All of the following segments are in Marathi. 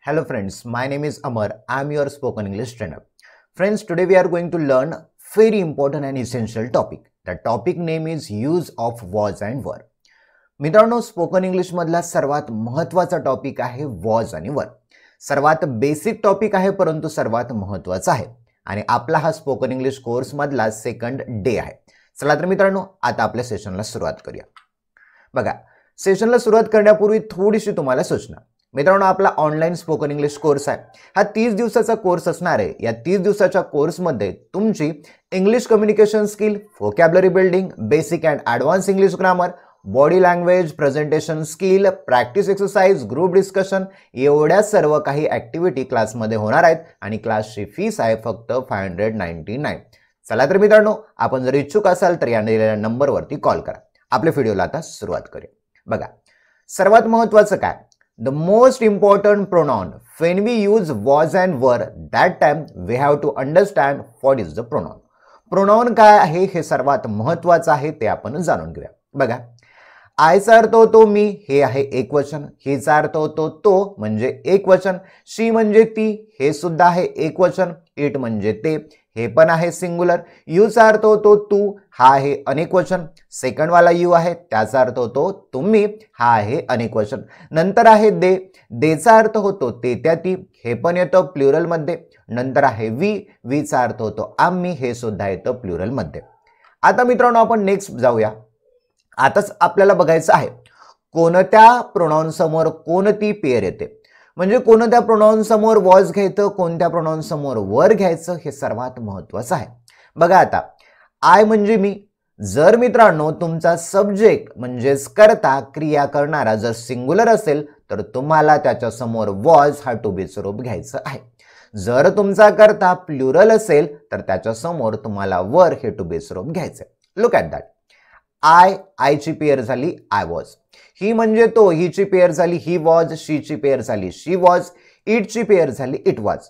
Hello friends, my name is Amar. I am your spoken English trainer. Friends, today we are going to learn very important and essential topic. The topic name is use of was and were. मित्रांनो, स्पोकन इंग्लिश मधला सर्वात महत्त्वाचा टॉपिक आहे वॉज आणि वर. सर्वात बेसिक टॉपिक आहे परंतु सर्वात महत्त्वाचा आहे आणि आपला हा स्पोकन इंग्लिश कोर्स मधला सेकंड डे आहे. चला तर मित्रांनो, आता आपल्या सेशनला सुरुवात करूया. बघा, सेशनला सुरुवात करण्यापूर्वी थोडीशी तुम्हाला सूचना. मित्रांनो, आपला ऑनलाइन स्पोकन इंग्लिश कोर्स आहे. हा 30 दिवसाचा कोर्स असणार आहे. या 30 दिवसाच्या कोर्समध्ये तुमची English communication skill, vocabulary building, basic and advance English grammar, body language, presentation skill, practice exercise, group discussion एवढ्या सर्व काही ॲक्टिव्हिटी क्लासमध्ये होणार आहेत आणि क्लासची फीस आहे फक्त 599. चला तर मित्रांनो, आपण जर इच्छुक असाल तर या दिलेल्या नंबरवरती कॉल करा. आपल्या व्हिडिओला आता सुरुवात करूया. बघा, सर्वात महत्त्वाचं काय, the most important pronoun when we use was and were, that time we have to understand what is the pronoun. pronoun काय आहे हे सर्वात महत्त्वाचं आहे, ते आपण जाणून घेऊया. बघा, आयचा अर्थ होतो मी, हे आहे एकवचन. हिचा अर्थ होतो तो म्हणजे एकवचन. शी म्हणजे ती, हे सुद्धा आहे एकवचन. इट म्हणजे ते, हे पण आहे सिंग्युलर. यूचा अर्थ होतो तू, हा आहे अनेकवचन. सेकंड वाला यू आहे, त्याचा अर्थ होतो तुम्ही, हा आहे अनेकवचन. नंतर आहे दे, देचा अर्थ होतो ते त्या ती, हे पण येतं प्लुरल मध्ये. नंतर आहे वी, वीचा अर्थ होतो आम्ही, हे सुद्धा येतं प्लुरल मध्ये. आता मित्रांनो, आपण नेक्स्ट जाऊया. आताच आपल्याला बघायचं आहे कोणत्या प्रोनाउन समोर कोणती पेअर येते. म्हणजे कोणत्या प्रोनाउन समोर वॉज घ्यायचं, कोणत्या प्रोनाउन समोर वर घ्यायचं, हे सर्वात महत्त्वाचं आहे. बघा, आता आय म्हणजे मी. जर मित्रांनो तुमचा सब्जेक्ट म्हणजेच कर्ता, क्रिया करणारा जर सिंग्युलर असेल तर तुम्हाला त्याच्या समोर वॉज हा टू बी स्वरूप घ्यायचं आहे. जर तुमचा कर्ता प्लुरल असेल तर त्याच्या समोर तुम्हाला वर हे टू बी स्वरूप घ्यायचं. Look at that. आयची पेअर झाली आय वॉज. ही म्हणजे तो, हिची पेअर झाली ही वॉज. शीची पेअर झाली शी वॉज. इटची पेअर झाली it was.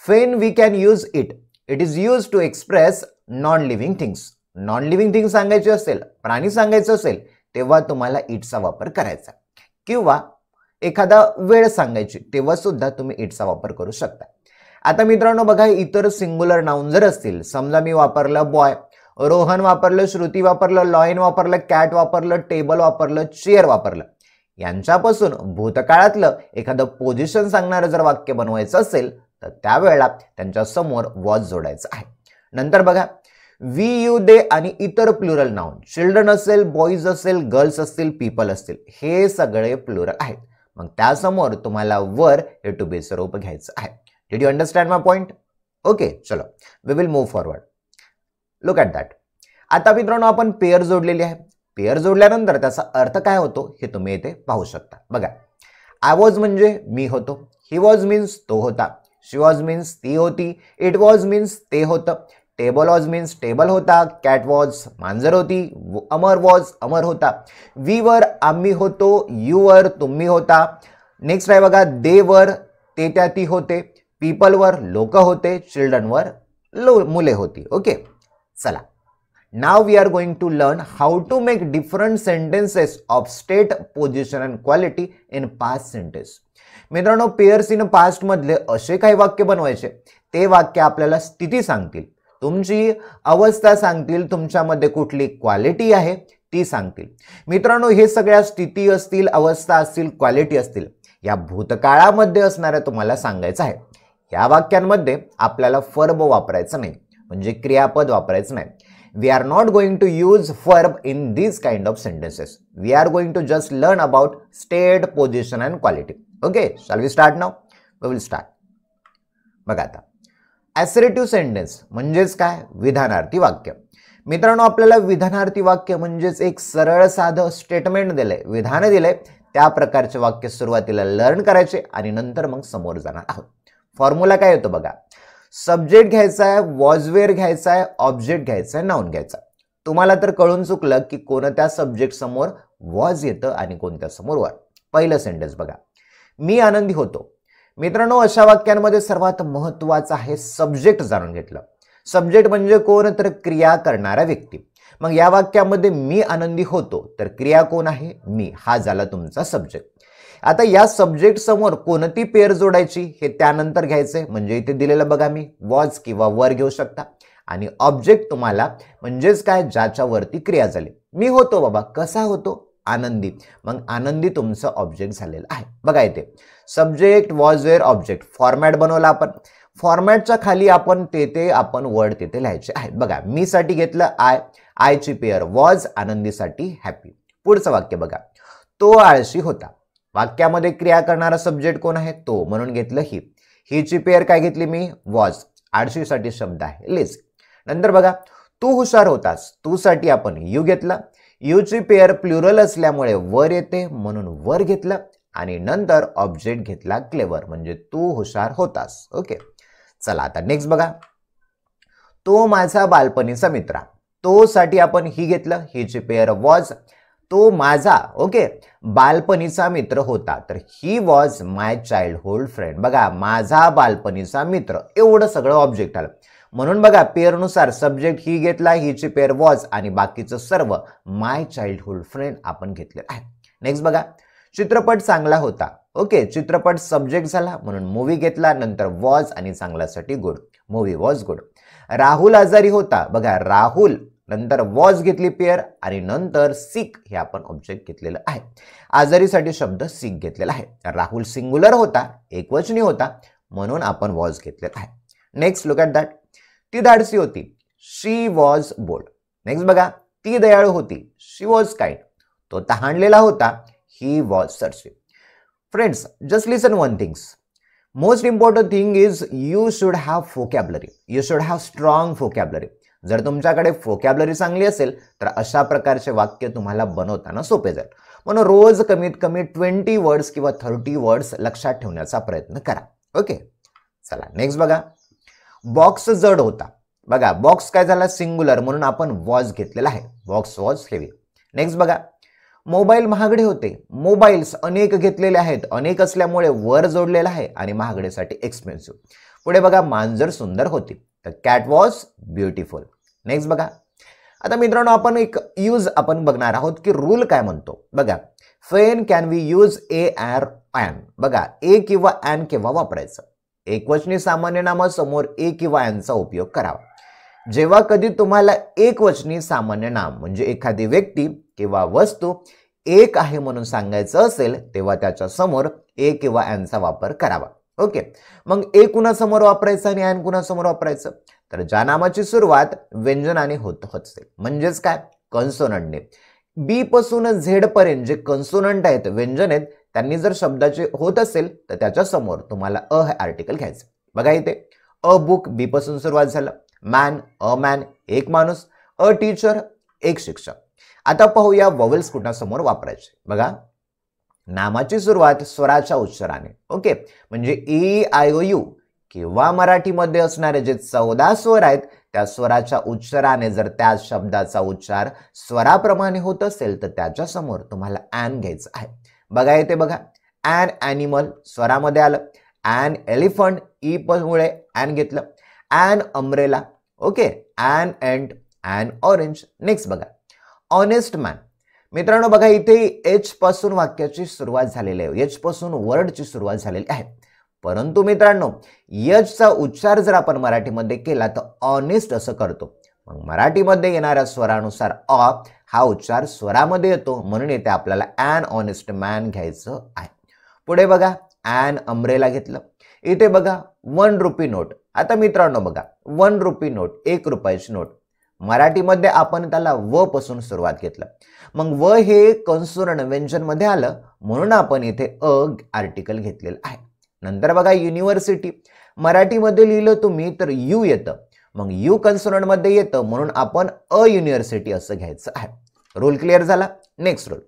When we can use it, it is use to express non living things. Non living things सांगायचे असेल, प्राणी सांगायचं असेल, तेव्हा तुम्हाला इटचा वापर करायचा. किंवा एखादा वेळ सांगायची तेव्हा सुद्धा तुम्ही इटचा वापर करू शकता. आता मित्रांनो बघा, इतर सिंग्युलर नाउन जर असतील, समजा मी वापरलं बॉय, रोहन वापरलं, श्रुती वापरलं, लॉयन वापरलं, कॅट वापरलं, टेबल वापरलं, चेअर वापरलं, यांच्यापासून भूतकाळातलं एखादं पोझिशन सांगणारं जर वाक्य बनवायचं असेल तर त्यावेळेला त्यांच्या समोर वॉज जोडायचं आहे. नंतर बघा, वी, यू, दे आणि इतर प्लुरल नाउन, चिल्ड्रन असेल, बॉईज असेल, गर्ल्स असतील, पीपल असतील, हे सगळे प्लुरल आहेत. मग त्यासमोर तुम्हाला वर हे टू बी स्वरूप घ्यायचं आहे. Did you understand my point? Okay, चलो we will move forward. Look at that. आता मित्रांनो, आपण पेअर जोडलेली आहे. पेअर जोडल्यानंतर त्याचा अर्थ काय होतो हे तुम्ही इथे पाहू शकता. बघा, आय वॉज म्हणजे मी होतो. ही वॉज मीन्स तो होता. शी वॉज मीन्स ती होती. इट वॉज मीन्स ते होतं. टेबल वॉज मीन्स टेबल होता. कॅट वॉज मांजर होती. अमर वॉज अमर होता. वी वर आम्ही होतो. यू वर तुम्ही होता. नेक्स्ट आहे बघा, दे वर ते त्या ती होते. पीपल वर लोक होते. चिल्ड्रन वर मुले होती. ओके, चला. Now we are going to learn how to make different sentences of state, position and quality in past sentence. मित्रांनो, पेअर्स इन पास्ट मधले असे काही वाक्य बनवायचे, ते वाक्य आपल्याला स्थिती सांगतील, तुमची अवस्था सांगतील, तुमच्यामध्ये कुठली क्वालिटी आहे ती सांगतील. मित्रांनो, हे सगळ्या स्थिती असतील, अवस्था असतील, क्वालिटी असतील, या भूतकाळामध्ये असणाऱ्या तुम्हाला सांगायचं आहे. या वाक्यांमध्ये आपल्याला वर्ब वापरायचं नाही, म्हणजे क्रियापद वापरायचं नाही. We are not going to use verb in these kind of sentences. We are going to just learn about state, position and quality. Okay, shall we start now? We will start. बघा, आता assertive sentence म्हणजेच काय, विधानार्थी वाक्य. मित्रांनो, आपल्याला विधानार्थी वाक्य म्हणजेच एक सरळ साधं स्टेटमेंट दिलंय, विधान दिलंय, त्या प्रकारचे वाक्य सुरुवातीला लर्न करायचे आणि नंतर मग समोर जाणार आहोत. फॉर्म्युला काय होतो बघा, सब्जेक्ट घ्यायचा आहे, वॉज वेअर घ्यायचा आहे, ऑब्जेक्ट घ्यायचा आहे, नाउन घ्यायचा. तुम्हाला तर कळून चुकलं की कोणत्या सब्जेक्ट समोर वॉज येतं आणि कोणत्या समोर वर. पहिलं सेंटेन्स बघा, मी आनंदी होतो. मित्रांनो, अशा वाक्यांमध्ये सर्वात महत्त्वाचं आहे सब्जेक्ट जाणून घेतलं. सब्जेक्ट म्हणजे कोण, तर क्रिया करणारा व्यक्ती. मग या वाक्यामध्ये मी आनंदी होतो तर क्रिया कोण आहे, मी, हा झाला तुमचा सब्जेक्ट. आता या सब्जेक्ट समोर कोणती पेअर जोडायची हे त्यानंतर घ्यायचंय. म्हणजे इथे दिलेलं बघा मी वॉज किंवा वर घेऊ शकता आणि ऑब्जेक्ट तुम्हाला म्हणजेच काय ज्याच्यावरती क्रिया झाली. मी होतो बाबा, कसा होतो? आनंदी. मग आनंदी तुमचं ऑब्जेक्ट झालेलं आहे. बघा इथे subject was were object format बनवला आपण. फॉर्मॅटच्या खाली आपण आपण वर्ड तिथे लिहायचे आहेत. बघा मी साठी घेतलं आय ची पेअर वॉज, आनंदीसाठी हॅपी. पुढचं वाक्य बघा, तो आळशी होता. वाक्यामध्ये क्रिया करणारा सब्जेक्ट कोण आहे? तो, म्हणून घेतलं ही. ही ची पेअर काय घेतली मी? वॉज. आळशीसाठी शब्द आहे लेझी. नंतर बघा तू हुशार होतास. तू साठी आपण यू घेतला. यू ची पेअर प्लुरल असल्यामुळे वर येते म्हणून वर घेतलं आणि नंतर ऑब्जेक्ट घेतला क्लेवर, म्हणजे तू हुशार होतास. ओके, चला आता नेक्स्ट बघा, तो माझा बालपणीचा मित्र. तो साठी आपण ही घेतलं. ही ची पेअर वॉज. तो माझा ओके बालपणीचा मित्र होता, तर he was my childhood friend. बघा माझा बालपणीचा मित्र, एवढं सगळं ऑब्जेक्ट आलं. म्हणून बघा पेअरनुसार सब्जेक्ट ही घेतला, हीची पेअर वॉज आणि बाकीचं सर्व माय चाइल्डहुड फ्रेंड आपण घेतलेलं आहे. नेक्स्ट बघा, चित्रपट चांगला होता. ओके, चित्रपट सब्जेक्ट झाला म्हणून मूवी घेतला, नंतर वॉज आणि चांगल्यासाठी good, movie was good. Rahul आजारी होता. बघा राहुल नंतर वॉज घेतली पेअर आणि नंतर सिक हे आपण ऑब्जेक्ट घेतलेलं आहे. आजारीसाठी शब्द सिक घेतलेला आहे. राहुल सिंग्युलर होता, एकवचनी होता म्हणून आपण वॉज घेतलेला आहे. नेक्स्ट लुक ॲट दॅट, ती धाडसी होती. She was bold. नेक्स्ट बघा, ती दयाळू होती. She was kind. तो तहानलेला होता. He was thirsty. Friends, just listen one things. Most important thing is you should have vocabulary. You should have strong vocabulary. जर तुमच्याकडे vocabulary चांगली असेल तर अशा प्रकारचे वाक्य तुम्हाला बनवताना सोपे जाईल. म्हणून रोज कमीत कमी 20 वर्ड्स किंवा 30 वर्ड्स लक्षात ठेवण्याचा प्रयत्न करा. ओके, चला नेक्स्ट बघा, बॉक्स जड होता. बघा बॉक्स काय झाला? सिंग्युलर म्हणून आपण वॉज घेतलेला आहे. Box was heavy. नेक्स्ट बघा, मोबाईल महागडे होते. मोबाईल्स अनेक घेतलेले आहेत, अनेक असल्यामुळे वर जोडलेला आहे आणि महागडेसाठी एक्सपेन्सिव्ह. पुढे बघा, मांजर सुंदर होती. तर कॅट वॉज ब्युटिफुल. नेक्स्ट बघा, आता मित्रांनो आपण एक यूज आपण बघणार आहोत की रूल काय म्हणतो. बघा, when can we use a or an. बघा ए किंवा ॲन केव्हा वापरायचं? एकवचनी सामान्य नामासमोर ए किंवा ॲनचा उपयोग करावा. जेव्हा कधी तुम्हाला एकवचनी सामान्य नाम म्हणजे एखादी व्यक्ती किंवा वस्तू एक आहे म्हणून सांगायचं असेल तेव्हा त्याच्या समोर ए किंवा ॲनचा वापर करावा. ओके, मग ए कुणासमोर वापरायचं आणि ॲन कुणासमोर वापरायचं? तर ज्या नामाची सुरुवात व्यंजनाने होत असते, म्हणजेच काय? कन्सोनंटने. बी पासून झेड पर्यंत जे कन्सोनंट आहेत, व्यंजन आहेत, त्यांनी जर शब्दाचे होत असेल तर त्याच्या समोर तुम्हाला अ हे आर्टिकल घ्यायचं. बघा इथे अ बुक बी पासून सुरुवात झालं. मॅन अ मॅन एक माणूस. अ टीचर एक शिक्षक. आता पाहूया वॉवेल्स कुणासमोर वापरायचे. बघा नामाची सुरुवात स्वराच्या उच्चाराने. ओके, म्हणजे ई आय ओ यू किंवा मराठीमध्ये असणारे जे 14 स्वर आहेत त्या स्वराच्या उच्चाराने जर त्या शब्दाचा उच्चार स्वराप्रमाणे होत असेल तर त्याच्या समोर तुम्हाला ॲन घ्यायचं आहे. बघा इथे बघा, ॲन ॲनिमल स्वरामध्ये आलं. ॲन एलिफंट ई मुळे ॲन घेतलं. An umbrella. Okay, an ant, an orange. Next बघा, ऑनेस्ट मॅन. मित्रांनो बघा इथे एच पासून वाक्याची सुरुवात झालेली आहे, एच पासून वर्डची सुरुवात झालेली आहे. परंतु मित्रांनो एचचा उच्चार जर आपण मराठीमध्ये केला तर ऑनेस्ट असं करतो. मग मराठीमध्ये येणाऱ्या स्वरानुसार अ हा उच्चार स्वरामध्ये येतो म्हणून इथे आपल्याला ॲन ऑनेस्ट मॅन घ्यायचं आहे. पुढे बघा, ॲन अम्ब्रेला घेतलं. इथे बघा 1 रुपी नोट. आता मित्रांनो बघा 1 रुपी नोट, 1 रुपयाची नोट. मराठीमध्ये आपण त्याला व पासून सुरुवात घेतलं. मग व हे कन्सोनंट व्यंजन मध्ये आलं म्हणून आपण इथे अ आर्टिकल घेतलेलं आहे. नंतर बघा युनिव्हर्सिटी. मराठीमध्ये लिहिलं तुम्ही तर यू येतं, मग यू कन्सोनंट मध्ये येतं म्हणून आपण अ युनिव्हर्सिटी असं घ्यायचं आहे. रूल क्लिअर झाला. नेक्स्ट रूल,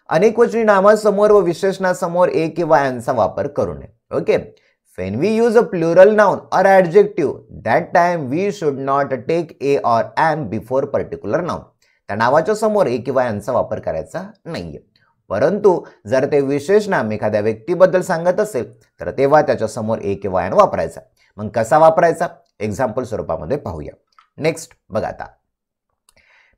अनेकवचनी नामासमोर व विशेषणासमोर ए किंवा ॲनचा वापर करू नये. Okay, when we use a plural noun or adjective, that time we should not take a or an before particular noun. त्या नावाच्या समोर ए किंवा ॲनचा वापर करायचा नाहीये. परंतु जर ते विशेष नाम एखाद्या व्यक्तीबद्दल सांगत असेल तर तेव्हा त्याच्या समोर ए किंवा ॲन वापरायचा. मग कसा वापरायचा एक्झाम्पल स्वरूपामध्ये पाहूया. नेक्स्ट बघा, आता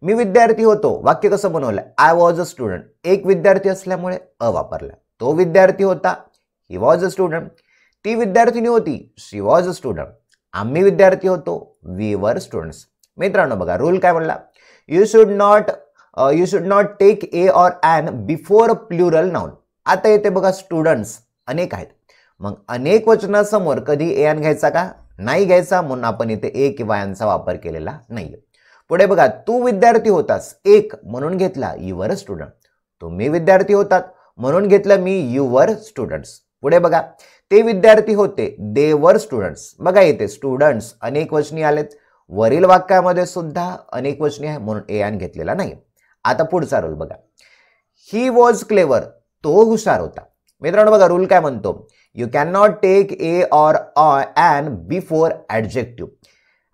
मी विद्यार्थी होतो वाक्य कसं बनवलं? I was a student. एक विद्यार्थी असल्यामुळे अ वापरला. तो विद्यार्थी होता, ही वॉज अ स्टुडंट. ती विद्यार्थिनी होती, शी वॉज अ स्टुडंट. आम्ही विद्यार्थी होतो, वी वर स्टुडंट्स. मित्रांनो बघा रूल काय म्हणला, you should not take a और ॲन बिफोर प्लुरल नाउन. आता येते बघा स्टुडंट्स अनेक आहेत, मग अनेक वचनासमोर कधी ए ॲन घ्यायचा का, नाही घ्यायचा, म्हणून आपण इथे ए किंवा ॲनचा वापर केलेला नाहीये. पुढे बघा, तू विद्यार्थी होतास, एक म्हणून घेतला यू वर स्टुडंट. तुम्ही विद्यार्थी होतात म्हणून घेतलं मी यू वर स्टुडंट्स. पुढे बघा, ते विद्यार्थी होते, दे वर स्टुडंट्स. बघा येते स्टुडंट्स अनेक वचनी आलेत, वरील वाक्यामध्ये सुद्धा अनेक वचनी आहे म्हणून ए ॲन घेतलेला नाही. आता पुढचा रूल बघा, ही वॉज क्लेवर, तो हुशार होता. मित्रांनो बघा रूल काय म्हणतो, you can not take a और ॲन बिफोर ॲडजेक्टिव्ह.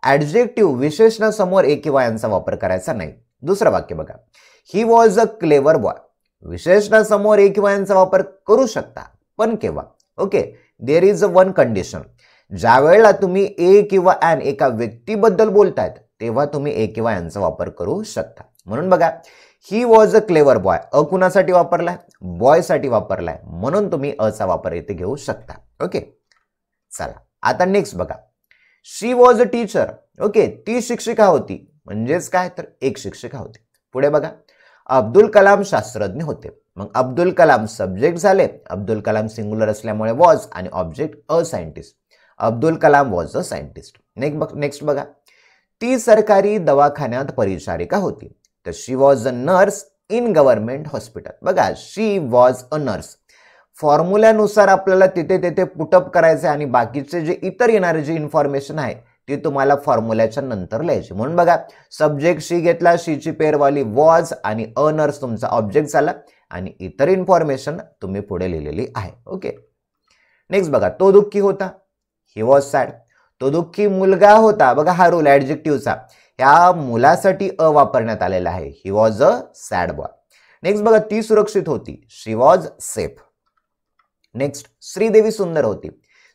ॲडजेक्टिव्ह विशेषणासमोर ए किंवा ॲनचा वापर करायचा नाही. दुसरं वाक्य बघा, he was a clever boy. विशेषणासमोर ए किंवा ॲनचा वापर करू शकता, पण केव्हा, okay, there is a one condition. ज्या वेळेला तुम्ही ए किंवा ॲन एका व्यक्तीबद्दल बोलतायत तेव्हा तुम्ही ए किंवा ॲनचा वापर करू शकता. म्हणून बघा, he was a clever boy, a कुणासाठी वापरलाय, बॉयसाठी वापरलाय, म्हणून तुम्ही अचा वापर इथे घेऊ शकता. ओके, चला आता नेक्स्ट बघा, she was a teacher. Okay, ती शिक्षिका होती, म्हणजेच काय तर एक शिक्षिका होती. पुढे बघा, अब्दुल कलाम शास्त्रज्ञ होते. मग अब्दुल कलाम सब्जेक्ट झाले, अब्दुल कलाम सिंग्युलर असल्यामुळे वॉज आणि object a scientist. Abdul Kalam was a scientist. Next बघा, ती सरकारी दवाखान्यात परिचारिका होती, तर she was a nurse in government hospital. बघा, शी वॉज अ नर्स. फॉर्म्युल्यानुसार आपल्याला तिथे पुटअप करायचे आणि बाकीचे जे इतर येणारे जे इन्फॉर्मेशन आहे ती तुम्हाला फॉर्म्युल्याच्या नंतर लिहायची. म्हणून बघा, सब्जेक्ट शी घेतला, शीची पेरवाली वॉज आणि अ नर्स तुमचा ऑब्जेक्ट झाला आणि इतर इन्फॉर्मेशन तुम्ही पुढे लिहिलेली आहे. ओके, नेक्स्ट बघा, तो दुःखी होता, ही वॉज सॅड. तो दुःखी मुलगा होता. बघा हा रूल ॲडजेक्टिव्हचा, ह्या मुलासाठी अ वापरण्यात आलेला आहे, ही was a sad boy. Next बघा, ती सुरक्षित होती, she was safe. Next, Sridevi सुंदर होती,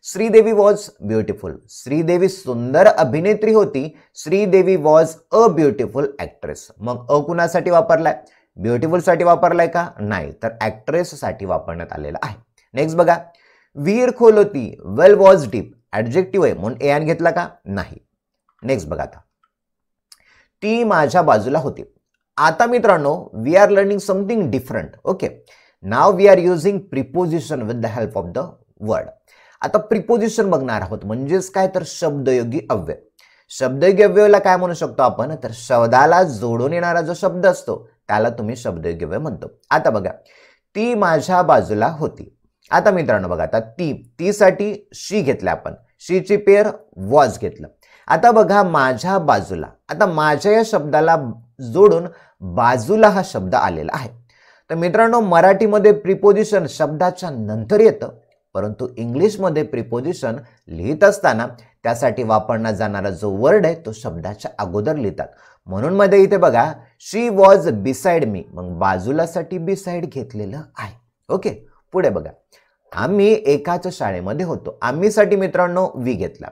श्रीदेवी वॉज ब्युटिफुल. श्रीदेवी सुंदर अभिनेत्री होती, Sridevi was a beautiful actress. मग अ कुणासाठी वापरलाय, ब्युटिफुल साठी वापरलाय का, नाही, तर ॲक्ट्रेस साठी वापरण्यात आलेला आहे. नेक्स्ट बघा, विहीर खोल होती, वेल वॉज डीप. ॲडजेक्टिव्ह आहे म्हणून ए ॲन घेतला का, नाही. नेक्स्ट बघा, आता ती माझ्या बाजूला होती. आता मित्रांनो, we are learning something different. Okay, now we are using preposition with the help of the word. आता प्रिपोजिशन बघणार आहोत, म्हणजेच काय तर शब्दयोगी अव्यय. शब्दयोगी अव्ययाला काय म्हणू शकतो आपण, तर शब्दाला जोडून येणारा जो शब्द असतो त्याला तुम्ही शब्दयोगी अव्यय म्हणतो. आता बघा, ती माझ्या बाजूला होती. आता मित्रांनो बघा, आता ती साठी शी घेतला आपण, शीची पेअर वॉज घेतलं. आता बघा, माझ्या बाजूला, आता माझ्या या शब्दाला जोडून बाजूला हा शब्द आलेला आहे. तर मित्रांनो, मराठीमध्ये प्रिपोजिशन शब्दाच्या नंतर येतं, परंतु इंग्लिशमध्ये प्रिपोजिशन लिहित असताना त्यासाठी वापरण्यात जाणारा जो वर्ड आहे तो शब्दाच्या अगोदर लिहितात. म्हणून मध्ये इथे बघा, शी वॉज बिसाइड मी, मग बाजूलासाठी बिसाइड घेतलेलं आहे. ओके, पुढे बघा, आम्ही एकाच शाळेमध्ये होतो. आम्हीसाठी मित्रांनो वी घेतला,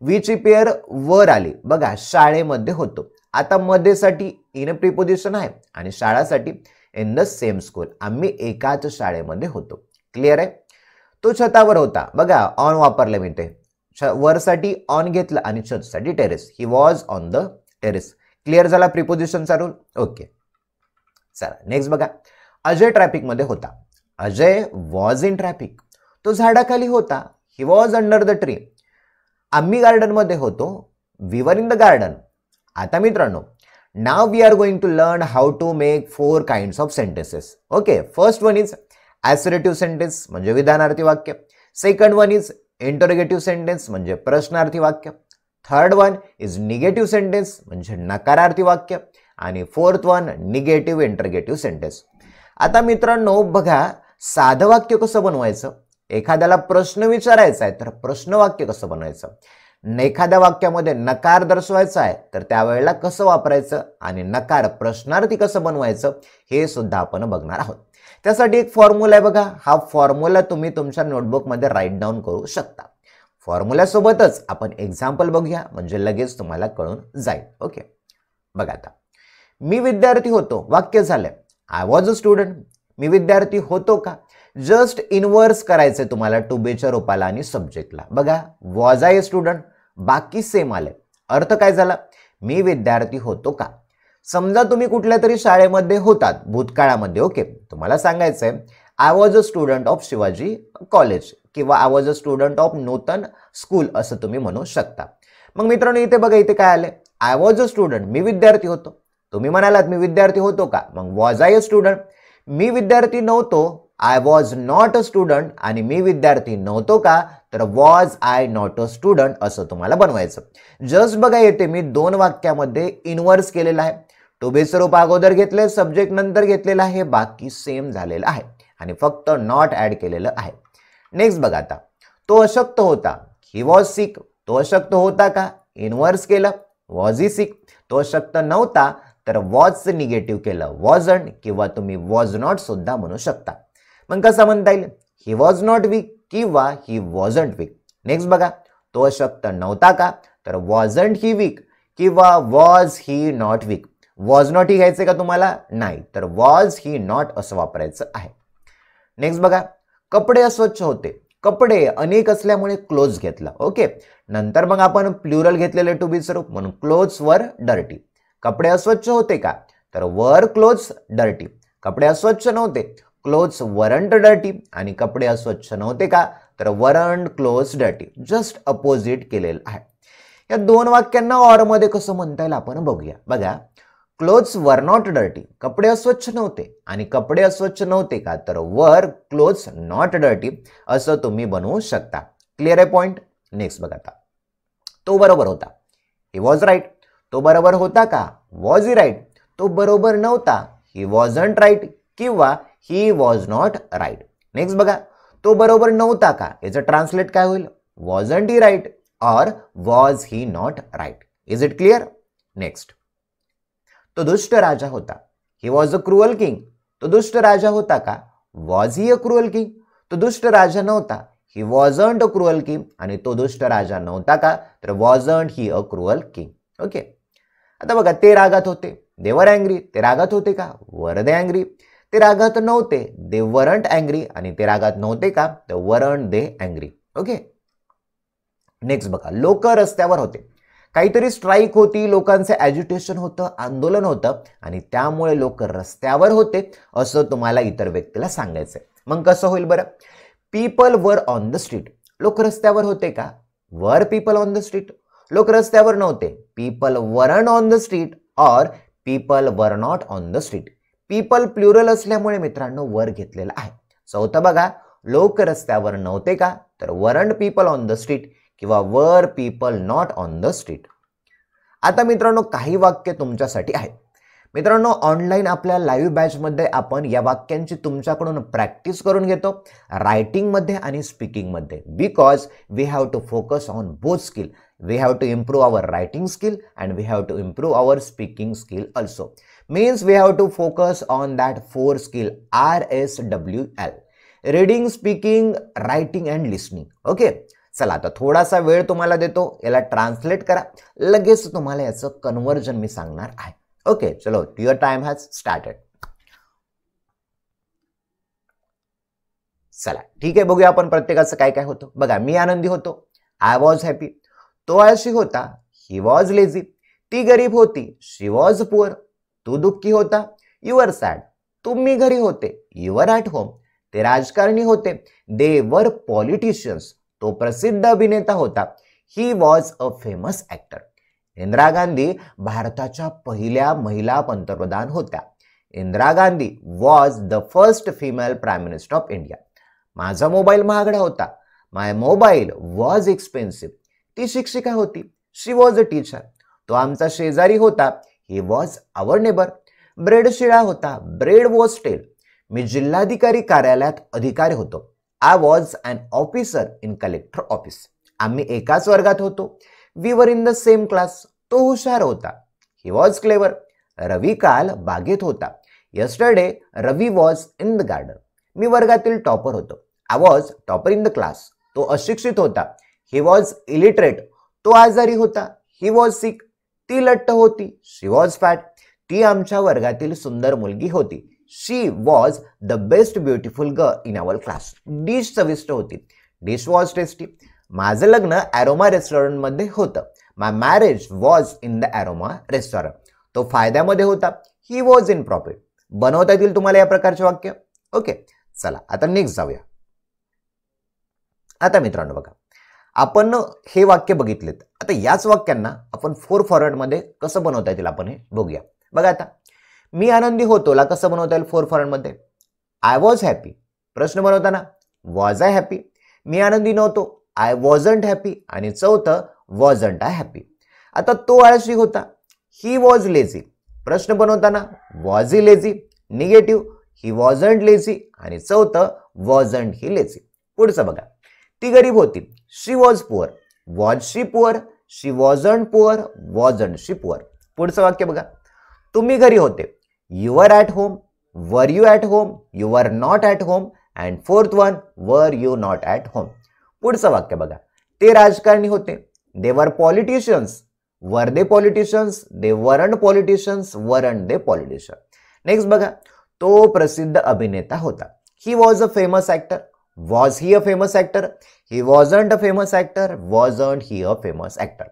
वीची पेअर वर आली. बघा, शाळेमध्ये होतो. आता मध्येसाठी इन प्रिपोजिशन आहे आणि शाळासाठी इन द सेम स्कूल. आम्ही एकाच शाळेमध्ये होतो. क्लिअर आहे. तो छतावर होता. बघा, ऑन वापरले मी ते, वरसाठी ऑन घेतलं आणि छतसाठी terrace. He was on the terrace. Clear झाला प्रिपोजिशनचा रूल. ओके, चला नेक्स्ट बघा, अजय ट्रॅफिकमध्ये होता. Ajay was in traffic. तो झाडाखाली होता. He was under the tree. आम्ही गार्डनमध्ये होतो. We were in the garden. आता मित्रांनो, now we are going to learn how to make 4 kinds of sentences. Okay, first one is assertive sentence म्हणजे विधानार्थी वाक्य. Second one is interrogative sentence म्हणजे प्रश्नार्थी वाक्य. Third one is negative sentence म्हणजे नकारार्थी वाक्य. आणि fourth one negative interrogative sentence. आता मित्रांनो बघा, साधं वाक्य कसं बनवायचं, एखाद्याला प्रश्न विचारायचा आहे तर प्रश्न वाक्य कसं बनवायचं, एखाद्या वाक्यामध्ये नकार दर्शवायचा आहे तर त्यावेळेला कसं वापरायचं आणि नकार प्रश्नार्थी कसं बनवायचं हे सुद्धा आपण बघणार आहोत. त्यासाठी एक फॉर्म्युला आहे बघा. हा फॉर्म्युला तुम्ही तुमच्या नोटबुकमध्ये राईट डाऊन करू शकता. फॉर्म्युल्यासोबतच आपण एक्झाम्पल बघूया म्हणजे लगेच तुम्हाला कळून जाईल. ओके, बघा, आता मी विद्यार्थी होतो. वाक्य झालंय, आय वॉज अ स्टुडंट. मी विद्यार्थी होतो का, जस्ट इनवर्स करायचंय तुम्हाला टू बीच्या रूपाला आणि सब्जेक्टला. बघा, वॉज आय ए स्टुडंट, बाकी सेम आले. अर्थ काय झाला, मी विद्यार्थी होतो का. समजा तुम्ही कुठल्या तरी शाळेमध्ये होतात भूतकाळामध्ये, ओके, तुम्हाला सांगायचंय I was a student of Shivaji college किंवा I was a student of Nutan school असं तुम्ही म्हणू शकता. मग मित्रांनो इथे बघा, इथे काय आले, आय वॉज अ स्टुडंट, मी विद्यार्थी होतो. तुम्ही म्हणालात मी विद्यार्थी होतो का, मग वॉज आय अ स्टुडंट, मी विद्यार्थी नव्हतो, I was not a student, आणि मी विद्यार्थी नव्हतो का, तर was I not a student असं तुम्हाला बनवायचं. जस्ट बघा, येते मी दोन वाक्यामध्ये इनवर्स केलेलं आहे. टू बी स्वरूप अगोदर घेतले, सब्जेक्ट नंतर घेतलेलं आहे, बाकी सेम झालेलं आहे आणि फक्त नॉट ऍड केलेलं आहे. नेक्स्ट बघा, आता तो अशक्त होता, ही वॉज सिक, तो अशक्त होता का, इनवर्स केलं, वॉज ही सिक. तो अशक्त नव्हता तर वॉजचं निगेटिव्ह केलं, वॉजंट, किंवा तुम्ही वॉज नॉट सुद्धा म्हणू शकता. मग कसं म्हणता येईल, ही वॉज नॉट वीक किंवा ही वॉजंट वीक. नेक्स्ट बघा, तो अशक्त नव्हता का, तर वॉजंट ही वीक किंवा was he not weak. Was not he घ्यायचे का तुम्हाला, नाही, तर वॉज ही नॉट असं वापरायचं आहे. नेक्स्ट बघा, कपडे अस्वच्छ होते, कपडे अनेक असल्यामुळे क्लोज घेतला, ओके. नंतर मग आपण प्लुरल घेतलेले टू बी स्वरूप, म्हणून क्लोथ्स वर डर्टी. कपडे अस्वच्छ होते का, तर वर क्लोथ्स डर्टी. कपडे अस्वच्छ नव्हते, क्लोथ्स वरंट डर्टी, आणि कपडे अस्वच्छ नव्हते का, तर weren't clothes dirty. Just opposite केलेलं आहे. या दोन वाक्यांना ऑर मध्ये कसं म्हणता येईल आपण बघूया. बघा, क्लोथ्स वर नॉट डर्टी, कपडे अस्वच्छ नव्हते, आणि कपडे अस्वच्छ नव्हते का, तर वर क्लोथ्स नॉट डर्टी असं तुम्ही बनवू शकता. क्लिअर आहे पॉइंट. नेक्स्ट बघा, आता तो बरोबर होता, ही वॉज राईट. तो बरोबर होता का, वॉज ही राईट. तो बरोबर नव्हता, ही वॉजंट राईट किंवा he was not right. Next बघा, तो बरोबर नव्हता का, याचं ट्रान्सलेट काय होईल, वॉजंट ही राईट और was he not right. Is it clear. Next, तो दुष्ट राजा होता, he was a cruel king. तो दुष्ट राजा होता का, was he a cruel king. तो दुष्ट राजा नव्हता, he wasn't a cruel king, आणि तो दुष्ट राजा नव्हता का, तर wasn't he a cruel king. Okay. आता बघा, ते रागात होते, दे वर अँग्री. ते रागात होते का, वर दे अँग्री. ते रागात नव्हते, दे वरंट अँग्री, आणि ते रागात नव्हते का, तर वरंट दे अँग्री. ओके. नेक्स्ट बघा, लोक रस्त्यावर होते, काहीतरी स्ट्राईक होती, लोकांचे ॲजिटेशन होतं, आंदोलन होतं, आणि त्यामुळे लोक रस्त्यावर होते असं तुम्हाला इतर व्यक्तीला सांगायचंय. मग कसं होईल बरं, people were on the street. लोक रस्त्यावर होते का, were people on the street. लोक रस्त्यावर नव्हते, people weren't on the street or people were not on the street. People plural असल्यामुळे मित्रांनो वर घेतलेलं आहे. चौथं बघा, लोक रस्त्यावर नव्हते का, तर weren't people on the street किंवा were people not on the street. आता मित्रांनो काही वाक्य तुमच्यासाठी आहेत. मित्रांनो, ऑनलाईन आपल्या लाईव्ह बॅचमध्ये आपण या वाक्यांची तुमच्याकडून प्रॅक्टिस करून घेतो, रायटिंगमध्ये आणि स्पीकिंगमध्ये, because we have to focus on both skill. We have to improve our writing skill and we have to improve our speaking skill also. Means we have to focus on that 4 skill, RSWL, reading, speaking, writing and listening. Okay. चला, आता थोडासा वेळ तुम्हाला देतो, याला ट्रान्सलेट करा, लगेच तुम्हाला याचं कन्व्हर्जन मी सांगणार आहे. ओके, चलो, युअर टाइम हॅज स्टार्टेड. चला, ठीक आहे, बघूया आपण प्रत्येकाचं काय काय होतं. बघा, मी आनंदी होतो, आय वॉज हॅपी. तो आळशी होता, ही वॉज लेझी. ती गरीब होती, शी वॉज पुअर. तू दुःखी होता, यू वर सॅड. तुम्ही घरी होते, यू वर ॲट होम. ते राजकारणी होते, दे वर पॉलिटिशियन्स. तो प्रसिद्ध अभिनेता होता, he was a famous actor. Indira Gandhi भारताच्या पहिल्या महिला पंतप्रधान होत्या. Indira Gandhi was the first female prime minister of India. माझा मोबाईल महागडा होता, माय मोबाईल वॉज एक्सपेन्सिव्ह. ती शिक्षिका होती, शी वॉज अ टीचर. तो आमचा शेजारी होता, he was our neighbour. Bread शिळा होता, ब्रेड वॉज स्टेल. मी जिल्हाधिकारी कार्यालयात अधिकारी होतो, I was an officer in collector office. आम्ही एकाच वर्गात होतो, we were in the same class. तो हुशार होता, ही वॉज क्लेवर. रवी काल बागेत होता, yesterday Ravi was in the garden. मी वर्गातील टॉपर होतो, I was topper in the class. तो अशिक्षित होता, ही वॉज इलिटरेट. तो आजारी होता, ही वॉज सिक. ती लट्ट होती, शी वॉज फॅट. ती आमच्या वर्गातील सुंदर मुलगी होती, she was the best beautiful girl in our class. Dish चविष्ट होती. Dish was tasty. माझं लग्न ॲरोमा रेस्टॉरंटमध्ये होतं. My marriage was in the Aroma restaurant. तो फायद्यामध्ये होता. He was in profit. बनवता येतील तुम्हाला या प्रकारचे वाक्य. ओके, चला आता नेक्स्ट जाऊया. आता मित्रांनो बघा, आपण हे वाक्य बघितलेत. आता याच वाक्यांना आपण 4 फॉरवर्डमध्ये कसं बनवता येतील आपण हे बघूया. बघा आता, मी आनंदी होतोला कसं बनवता येईल 4 फॉरवर्डमध्ये. I was happy. प्रश्न बनवताना वॉज आय हॅपी. मी आनंदी नव्हतो. I wasn't happy. आणि चौथं वॉजंट आय हॅपी. आता तो आळशी होता. He was lazy. प्रश्न बनवताना was he lazy. Negative he wasn't lazy. आणि चौथं वॉजंट ही लेझी. पुढचं बघा, ती गरीब होती. She was poor. Was she poor. She wasn't poor. Wasn't she poor. पुढचं वाक्य बघा, तुम्ही घरी होते. You were at home. Were you at home. You were not at home. And fourth one, were you not at home. पुढचं वाक्य बघा, ते राजकारणी होते. दे were politicians. Were they politicians. They weren't politicians. Weren't they politician. Next बघा, तो प्रसिद्ध अभिनेता होता. He was a famous actor. Was he a famous actor. He wasn't a famous actor. Wasn't he a famous actor.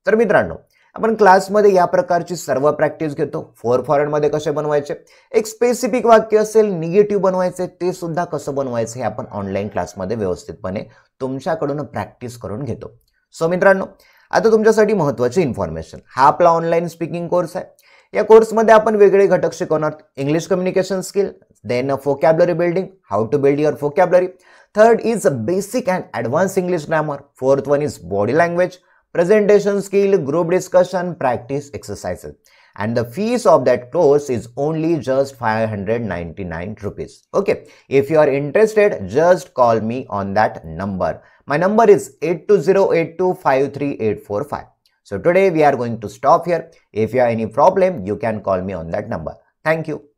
तर मित्रांनो, आपण क्लासमध्ये या प्रकारची सर्व प्रॅक्टिस घेतो. 4 फॉरवर्डमध्ये कसे बनवायचे, एक स्पेसिफिक वाक्य असेल निगेटिव्ह बनवायचे, ते सुद्धा कसं बनवायचं हे आपण ऑनलाईन क्लासमध्ये व्यवस्थितपणे तुमच्याकडून प्रॅक्टिस करून घेतो. सो मित्रांनो, आता तुमच्यासाठी महत्त्वाची इन्फॉर्मेशन. हा आपला ऑनलाईन स्पीकिंग कोर्स आहे. या कोर्समध्ये आपण वेगळे घटक शिकवणार. English communication skill, then vocabulary building, how to build your vocabulary. Third is a basic and advanced English grammar. Fourth one is body language, presentation skill, group discussion, practice exercises. And the fees of that course is only just 599 rupees. Okay, if you are interested, just call me on that number. My number is 8208253845. So today we are going to stop here. If you have any problem, you can call me on that number. Thank you.